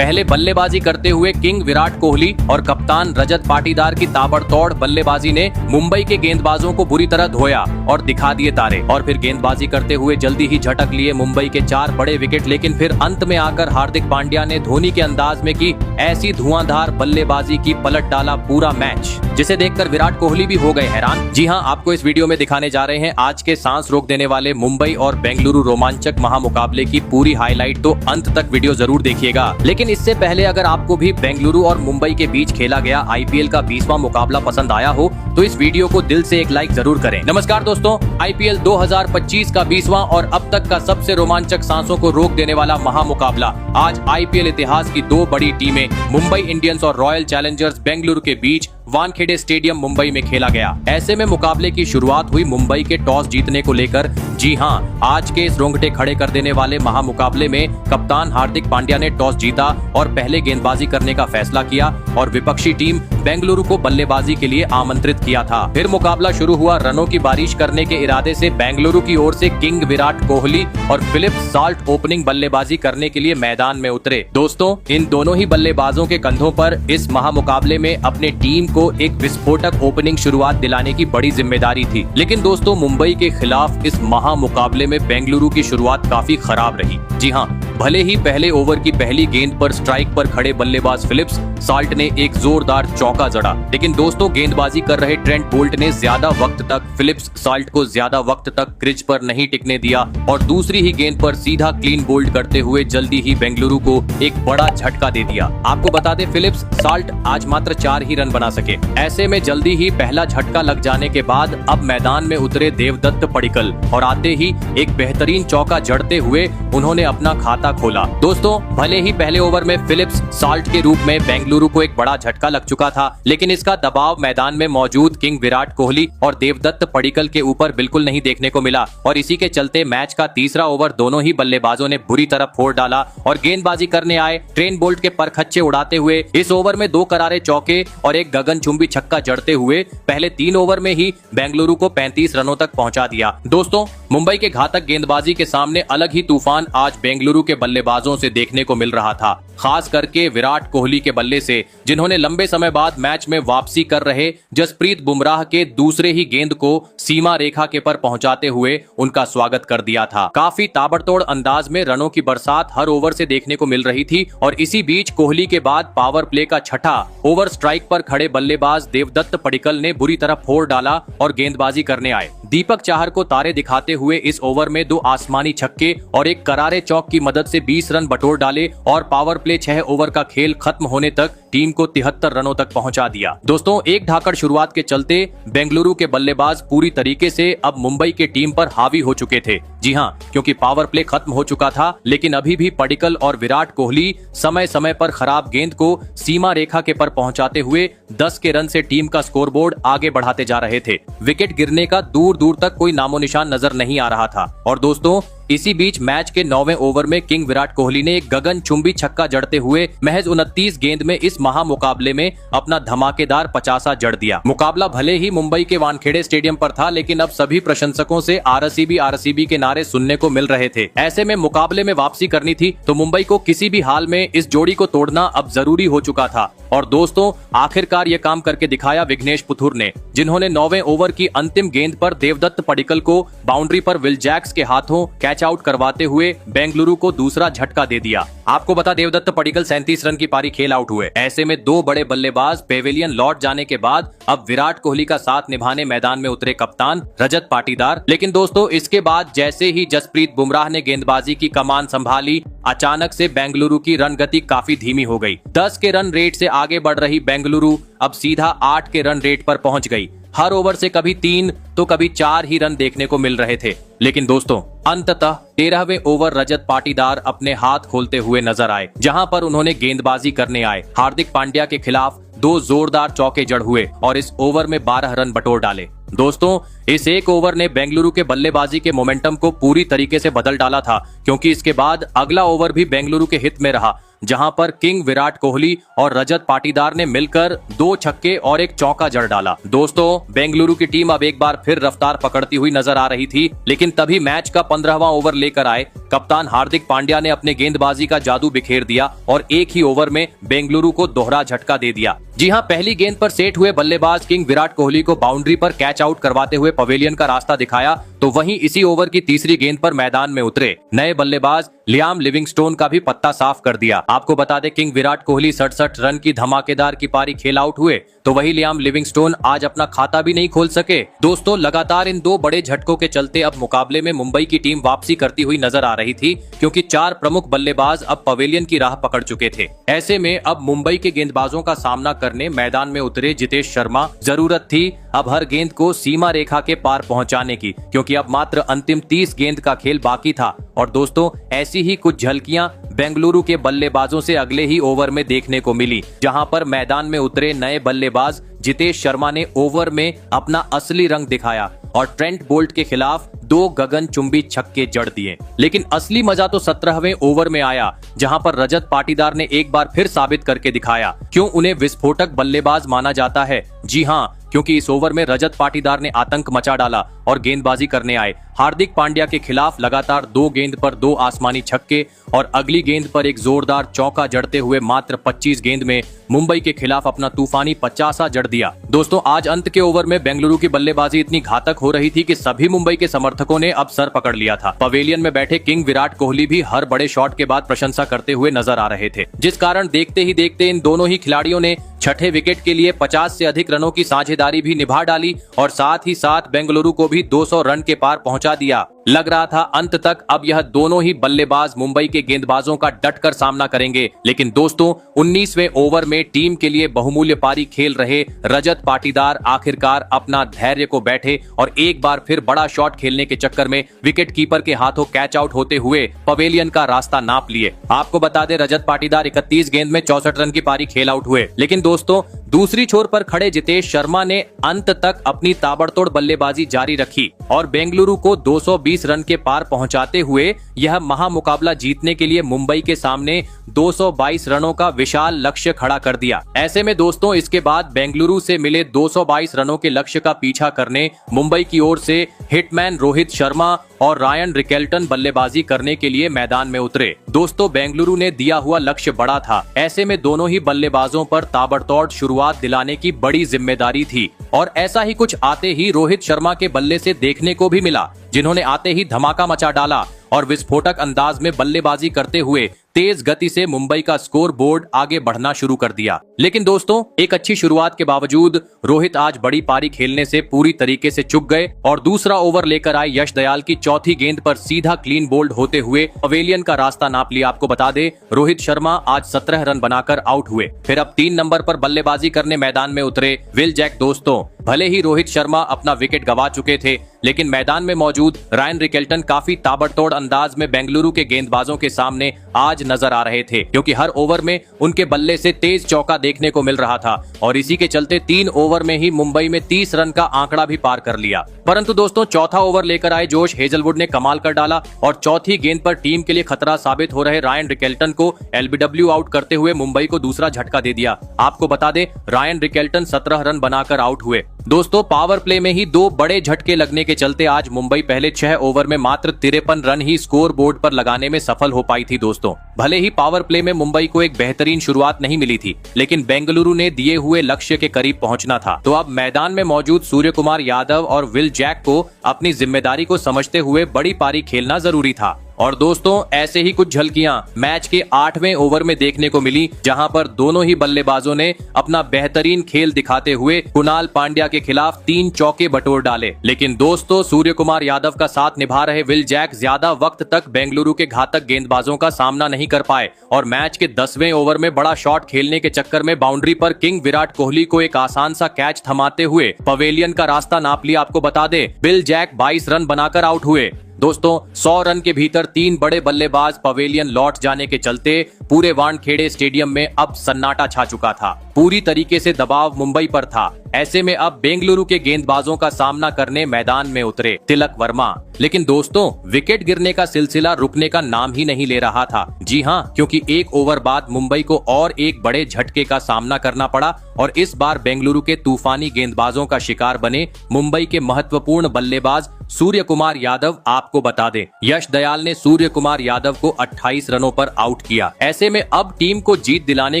पहले बल्लेबाजी करते हुए किंग विराट कोहली और कप्तान रजत पाटीदार की ताबड़तोड़ बल्लेबाजी ने मुंबई के गेंदबाजों को बुरी तरह धोया और दिखा दिए तारे। और फिर गेंदबाजी करते हुए जल्दी ही झटक लिए मुंबई के 4 बड़े विकेट, लेकिन फिर अंत में आकर हार्दिक पांड्या ने धोनी के अंदाज में की ऐसी धुआंधार बल्लेबाजी की पलट डाला पूरा मैच, जिसे देखकर विराट कोहली भी हो गए हैरान। जी हां, आपको इस वीडियो में दिखाने जा रहे हैं आज के सांस रोक देने वाले मुंबई और बेंगलुरु रोमांचक महामुकाबले की पूरी हाईलाइट, तो अंत तक वीडियो जरूर देखिएगा। लेकिन इससे पहले अगर आपको भी बेंगलुरु और मुंबई के बीच खेला गया आईपीएल का 20वां मुकाबला पसंद आया हो तो इस वीडियो को दिल से एक लाइक जरूर करें। नमस्कार दोस्तों, आईपीएल 2025 का 20वां और अब तक का सबसे रोमांचक सांसों को रोक देने वाला महामुकाबला आज आईपीएल इतिहास की 2 बड़ी टीमें मुंबई इंडियंस और रॉयल चैलेंजर्स बेंगलुरु के बीच वानखेड़े स्टेडियम मुंबई में खेला गया। ऐसे में मुकाबले की शुरुआत हुई मुंबई के टॉस जीतने को लेकर। जी हां, आज के इस रोंगटे खड़े कर देने वाले महामुकाबले में कप्तान हार्दिक पांड्या ने टॉस जीता और पहले गेंदबाजी करने का फैसला किया और विपक्षी टीम बेंगलुरु को बल्लेबाजी के लिए आमंत्रित किया था। फिर मुकाबला शुरू हुआ। रनों की बारिश करने के इरादे से बेंगलुरु की ओर से किंग विराट कोहली और फिलिप्स साल्ट ओपनिंग बल्लेबाजी करने के लिए मैदान में उतरे। दोस्तों, इन दोनों ही बल्लेबाजों के कंधों पर इस महामुकाबले में अपने टीम को एक विस्फोटक ओपनिंग शुरुआत दिलाने की बड़ी जिम्मेदारी थी। लेकिन दोस्तों, मुंबई के खिलाफ इस महामुकाबले में बेंगलुरु की शुरुआत काफी खराब रही। जी हां, भले ही पहले ओवर की पहली गेंद पर स्ट्राइक पर खड़े बल्लेबाज फिलिप्स साल्ट ने एक जोरदार चौका जड़ा, लेकिन दोस्तों गेंदबाजी कर रहे ट्रेंट बोल्ट ने ज्यादा वक्त तक फिलिप्स साल्ट को ज्यादा वक्त तक क्रिज पर नहीं टिकने दिया और दूसरी ही गेंद पर सीधा क्लीन बोल्ड करते हुए जल्दी ही बेंगलुरु को एक बड़ा झटका दे दिया। आपको बता दें, फिलिप्स साल्ट आज मात्र 4 ही रन बना सके। ऐसे में जल्दी ही पहला झटका लग जाने के बाद अब मैदान में उतरे देवदत्त पडिक्कल और आते ही एक बेहतरीन चौका जड़ते हुए उन्होंने अपना खाता खोला। दोस्तों, भले ही पहले ओवर में फिलिप्स साल्ट के रूप में बेंगलुरु को एक बड़ा झटका लग चुका था, लेकिन इसका दबाव मैदान में मौजूद किंग विराट कोहली और देवदत्त पडिक्कल के ऊपर बिल्कुल नहीं देखने को मिला और इसी के चलते मैच का तीसरा ओवर दोनों ही बल्लेबाजों ने बुरी तरह फोड़ डाला और गेंदबाजी करने आए ट्रेंट बोल्ट के परखच्चे उड़ाते हुए इस ओवर में 2 करारे चौके और एक गगनचुंबी छक्का जड़ते हुए पहले 3 ओवर में ही बेंगलुरु को 35 रनों तक पहुंचा दिया। दोस्तों, मुंबई के घातक गेंदबाजी के सामने अलग ही तूफान आज बेंगलुरु के बल्लेबाजों से देखने को मिल रहा था, खास करके विराट कोहली के बल्ले से, जिन्होंने लंबे समय बाद मैच में वापसी कर रहे जसप्रीत बुमराह के दूसरे ही गेंद को सीमा रेखा के पर पहुंचाते हुए उनका स्वागत कर दिया था। काफी ताबड़तोड़ अंदाज में रनों की बरसात हर ओवर से देखने को मिल रही थी और इसी बीच कोहली के बाद पावर प्ले का छठा ओवर स्ट्राइक पर खड़े बल्लेबाज देवदत्त पडिक्कल ने बुरी तरह फोड़ डाला और गेंदबाजी करने आए। दीपक चाहर को तारे दिखाते हुए इस ओवर में 2 आसमानी छक्के और एक करारे चौक की मदद से 20 रन बटोर डाले और पावर प्ले 6 ओवर का खेल खत्म होने तक टीम को 73 रनों तक पहुंचा दिया। दोस्तों, एक धाकड़ शुरुआत के चलते बेंगलुरु के बल्लेबाज पूरी तरीके से अब मुंबई के टीम पर हावी हो चुके थे। जी हां, क्योंकि पावर प्ले खत्म हो चुका था, लेकिन अभी भी पडिक्कल और विराट कोहली समय समय पर खराब गेंद को सीमा रेखा के पर पहुंचाते हुए 10 के रन से टीम का स्कोरबोर्ड आगे बढ़ाते जा रहे थे। विकेट गिरने का दूर दूर तक कोई नामो निशान नजर नहीं आ रहा था और दोस्तों, इसी बीच मैच के 9वें ओवर में किंग विराट कोहली ने एक गगनचुंबी छक्का जड़ते हुए महज 29 गेंद में इस महामुकाबले में अपना धमाकेदार 50 जड़ दिया। मुकाबला भले ही मुंबई के वानखेड़े स्टेडियम पर था, लेकिन अब सभी प्रशंसकों से आरसीबी के नारे सुनने को मिल रहे थे। ऐसे में मुकाबले में वापसी करनी थी तो मुंबई को किसी भी हाल में इस जोड़ी को तोड़ना अब जरूरी हो चुका था और दोस्तों, आखिरकार ये काम करके दिखाया विघ्नेश पुथुर ने, जिन्होंने 9वें ओवर की अंतिम गेंद पर देवदत्त पडिक्कल को बाउंड्री पर विल जैक्स के हाथों कैच आउट करवाते हुए बेंगलुरु को दूसरा झटका दे दिया। आपको बता, देवदत्त पडिक्कल 37 रन की पारी खेल आउट हुए। ऐसे में 2 बड़े बल्लेबाज पेविलियन लौट जाने के बाद अब विराट कोहली का साथ निभाने मैदान में उतरे कप्तान रजत पाटीदार। लेकिन दोस्तों, इसके बाद जैसे ही जसप्रीत बुमराह ने गेंदबाजी की कमान संभाली, अचानक से बेंगलुरु की रन गति काफी धीमी हो गई। 10 के रन रेट से आगे बढ़ रही बेंगलुरु अब सीधा 8 के रन रेट पर पहुंच गई। हर ओवर से कभी 3 तो कभी 4 ही रन देखने को मिल रहे थे। लेकिन दोस्तों, अंततः 13वें ओवर रजत पाटीदार अपने हाथ खोलते हुए नजर आए, जहां पर उन्होंने गेंदबाजी करने आए हार्दिक पांड्या के खिलाफ 2 जोरदार चौके जड़ हुए और इस ओवर में 12 रन बटोर डाले। दोस्तों, इस एक ओवर ने बेंगलुरु के बल्लेबाजी के मोमेंटम को पूरी तरीके से बदल डाला था, क्योंकि इसके बाद अगला ओवर भी बेंगलुरु के हित में रहा। जहां पर किंग विराट कोहली और रजत पाटीदार ने मिलकर 2 छक्के और 1 चौका जड़ डाला। दोस्तों, बेंगलुरु की टीम अब एक बार फिर रफ्तार पकड़ती हुई नजर आ रही थी, लेकिन तभी मैच का 15वां ओवर लेकर आए कप्तान हार्दिक पांड्या ने अपने गेंदबाजी का जादू बिखेर दिया और एक ही ओवर में बेंगलुरु को दोहरा झटका दे दिया। जी हां, पहली गेंद पर सेट हुए बल्लेबाज किंग विराट कोहली को बाउंड्री पर कैच आउट करवाते हुए पवेलियन का रास्ता दिखाया, तो वहीं इसी ओवर की तीसरी गेंद पर मैदान में उतरे नए बल्लेबाज लियाम लिविंगस्टोन का भी पत्ता साफ कर दिया। आपको बता दें, किंग विराट कोहली 67 रन की धमाकेदार की पारी खेल आउट हुए, तो वही लियाम लिविंगस्टोन आज अपना खाता भी नहीं खोल सके। दोस्तों, लगातार इन 2 बड़े झटकों के चलते अब मुकाबले में मुंबई की टीम वापसी करती हुई नजर आ रही थी, क्योंकि 4 प्रमुख बल्लेबाज अब पवेलियन की राह पकड़ चुके थे। ऐसे में अब मुंबई के गेंदबाजों का सामना करने मैदान में उतरे जितेश शर्मा। जरूरत थी अब हर गेंद को सीमा रेखा के पार पहुंचाने की, क्योंकि अब मात्र अंतिम 30 गेंद का खेल बाकी था। और दोस्तों, ऐसी ही कुछ झलकियां बेंगलुरु के बल्लेबाजों से अगले ही ओवर में देखने को मिली, जहां पर मैदान में उतरे नए बल्लेबाज जितेश शर्मा ने ओवर में अपना असली रंग दिखाया और ट्रेंट बोल्ट के खिलाफ 2 गगनचुंबी छक्के जड़ दिए। लेकिन असली मजा तो 17वें ओवर में आया, जहां पर रजत पाटीदार ने एक बार फिर साबित करके दिखाया क्यों उन्हें विस्फोटक बल्लेबाज माना जाता है। जी हां, क्योंकि इस ओवर में रजत पाटीदार ने आतंक मचा डाला और गेंदबाजी करने आए हार्दिक पांड्या के खिलाफ लगातार 2 गेंद पर 2 आसमानी छक्के और अगली गेंद पर एक जोरदार चौका जड़ते हुए मात्र 25 गेंद में मुंबई के खिलाफ अपना तूफानी 50 जड़ दिया। दोस्तों, आज अंत के ओवर में बेंगलुरु की बल्लेबाजी इतनी घातक हो रही थी कि सभी मुंबई के समर्थकों ने अब सर पकड़ लिया था। पवेलियन में बैठे किंग विराट कोहली भी हर बड़े शॉट के बाद प्रशंसा करते हुए नजर आ रहे थे, जिस कारण देखते ही देखते इन दोनों ही खिलाड़ियों ने छठे विकेट के लिए 50 से अधिक रनों की साझेदारी भी निभा डाली और साथ ही साथ बेंगलुरु को भी 200 रन के पार पहुंचा दिया। लग रहा था अंत तक अब यह दोनों ही बल्लेबाज मुंबई के गेंदबाजों का डटकर सामना करेंगे, लेकिन दोस्तों 19वें ओवर में टीम के लिए बहुमूल्य पारी खेल रहे रजत पाटीदार आखिरकार अपना धैर्य को बैठे और एक बार फिर बड़ा शॉट खेलने के चक्कर में विकेट कीपर के हाथों कैच आउट होते हुए पवेलियन का रास्ता नाप लिए। आपको बता दें, रजत पाटीदार 31 गेंद में 64 रन की पारी खेल आउट हुए, लेकिन दोस्तों दूसरी छोर पर खड़े जितेश शर्मा ने अंत तक अपनी ताबड़तोड़ बल्लेबाजी जारी रखी और बेंगलुरु को 220 रन के पार पहुंचाते हुए यह महामुकाबला जीतने के लिए मुंबई के सामने 222 रनों का विशाल लक्ष्य खड़ा कर दिया। ऐसे में दोस्तों, इसके बाद बेंगलुरु से मिले 222 रनों के लक्ष्य का पीछा करने मुंबई की ओर से हिटमैन रोहित शर्मा और रायन रिकेल्टन बल्लेबाजी करने के लिए मैदान में उतरे। दोस्तों, बेंगलुरु ने दिया हुआ लक्ष्य बड़ा था, ऐसे में दोनों ही बल्लेबाजों पर ताबड़तोड़ शुरुआत दिलाने की बड़ी जिम्मेदारी थी और ऐसा ही कुछ आते ही रोहित शर्मा के बल्ले से देखने को भी मिला, जिन्होंने आते ही धमाका मचा डाला और विस्फोटक अंदाज में बल्लेबाजी करते हुए तेज गति से मुंबई का स्कोर बोर्ड आगे बढ़ना शुरू कर दिया। लेकिन दोस्तों, एक अच्छी शुरुआत के बावजूद रोहित आज बड़ी पारी खेलने से पूरी तरीके से चूक गए और दूसरा ओवर लेकर आए यश दयाल की चौथी गेंद पर सीधा क्लीन बोल्ड होते हुए पवेलियन का रास्ता नाप लिया। आपको बता दें, रोहित शर्मा आज 17 रन बनाकर आउट हुए। फिर अब 3 नंबर पर बल्लेबाजी करने मैदान में उतरे विल जैक। दोस्तों, भले ही रोहित शर्मा अपना विकेट गंवा चुके थे, लेकिन मैदान में मौजूद रायन रिकेल्टन काफी ताबड़तोड़ अंदाज में बेंगलुरु के गेंदबाजों के सामने आज नजर आ रहे थे, क्योंकि हर ओवर में उनके बल्ले से तेज चौका देखने को मिल रहा था और इसी के चलते 3 ओवर में ही मुंबई में 30 रन का आंकड़ा भी पार कर लिया। परंतु दोस्तों, चौथा ओवर लेकर आए जोश हेजलवुड ने कमाल कर डाला और चौथी गेंद पर टीम के लिए खतरा साबित हो रहे रायन रिकेल्टन को एलबीडब्ल्यू आउट करते हुए मुंबई को दूसरा झटका दे दिया। आपको बता दें, रायन रिकेल्टन 17 रन बनाकर आउट हुए। दोस्तों, पावर प्ले में ही 2 बड़े झटके लगने के चलते आज मुंबई पहले 6 ओवर में मात्र 53 रन ही स्कोर बोर्ड पर लगाने में सफल हो पाई थी। दोस्तों, भले ही पावर प्ले में मुंबई को एक बेहतरीन शुरुआत नहीं मिली थी, लेकिन बेंगलुरु ने दिए हुए लक्ष्य के करीब पहुंचना था। तो अब मैदान में मौजूद सूर्य कुमार यादव और विल जैक को अपनी जिम्मेदारी को समझते हुए बड़ी पारी खेलना जरूरी था। और दोस्तों, ऐसे ही कुछ झलकियां मैच के 8वें ओवर में देखने को मिली, जहां पर दोनों ही बल्लेबाजों ने अपना बेहतरीन खेल दिखाते हुए कुणाल पांड्या के खिलाफ 3 चौके बटोर डाले। लेकिन दोस्तों, सूर्य कुमार यादव का साथ निभा रहे विल जैक ज्यादा वक्त तक बेंगलुरु के घातक गेंदबाजों का सामना नहीं कर पाए और मैच के 10वें ओवर में बड़ा शॉट खेलने के चक्कर में बाउंड्री पर किंग विराट कोहली को एक आसान सा कैच थमाते हुए पवेलियन का रास्ता नाप लिया। आपको बता दें, विल जैक 22 रन बनाकर आउट हुए। दोस्तों, 100 रन के भीतर 3 बड़े बल्लेबाज पवेलियन लौट जाने के चलते पूरे वानखेड़े स्टेडियम में अब सन्नाटा छा चुका था। पूरी तरीके से दबाव मुंबई पर था। ऐसे में अब बेंगलुरु के गेंदबाजों का सामना करने मैदान में उतरे तिलक वर्मा। लेकिन दोस्तों, विकेट गिरने का सिलसिला रुकने का नाम ही नहीं ले रहा था। जी हाँ, क्योंकि एक ओवर बाद मुंबई को और एक बड़े झटके का सामना करना पड़ा और इस बार बेंगलुरु के तूफानी गेंदबाजों का शिकार बने मुंबई के महत्वपूर्ण बल्लेबाज सूर्य कुमार यादव। आपको बता दें, यश दयाल ने सूर्य कुमार यादव को 28 रनों पर आउट किया। ऐसे में अब टीम को जीत दिलाने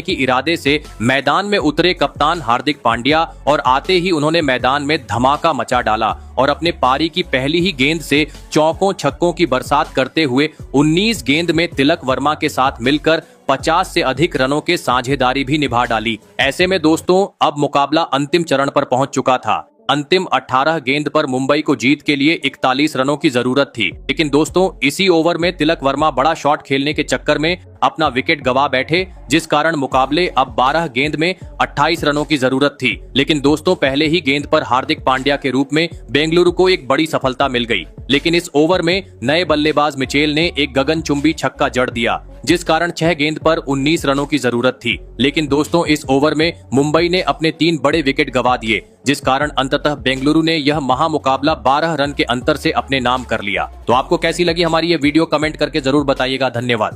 की इरादे से मैदान में उतरे कप्तान हार्दिक पांड्या और आते ही उन्होंने मैदान में धमाका मचा डाला और अपने पारी की पहली ही गेंद से चौकों छक्कों की बरसात करते हुए 19 गेंद में तिलक वर्मा के साथ मिलकर 50 से अधिक रनों के साझेदारी भी निभा डाली। ऐसे में दोस्तों, अब मुकाबला अंतिम चरण पर पहुंच चुका था। अंतिम 18 गेंद पर मुंबई को जीत के लिए 41 रनों की जरूरत थी। लेकिन दोस्तों, इसी ओवर में तिलक वर्मा बड़ा शॉट खेलने के चक्कर में अपना विकेट गवा बैठे, जिस कारण मुकाबले अब 12 गेंद में 28 रनों की जरूरत थी। लेकिन दोस्तों, पहले ही गेंद पर हार्दिक पांड्या के रूप में बेंगलुरु को एक बड़ी सफलता मिल गई। लेकिन इस ओवर में नए बल्लेबाज मिचेल ने एक गगनचुंबी छक्का जड़ दिया, जिस कारण 6 गेंद पर 19 रनों की जरूरत थी। लेकिन दोस्तों, इस ओवर में मुंबई ने अपने 3 बड़े विकेट गवा दिए, जिस कारण अंततः बेंगलुरु ने यह महामुकाबला 12 रन के अंतर से अपने नाम कर लिया। तो आपको कैसी लगी हमारी ये वीडियो, कमेंट करके जरूर बताइएगा। धन्यवाद।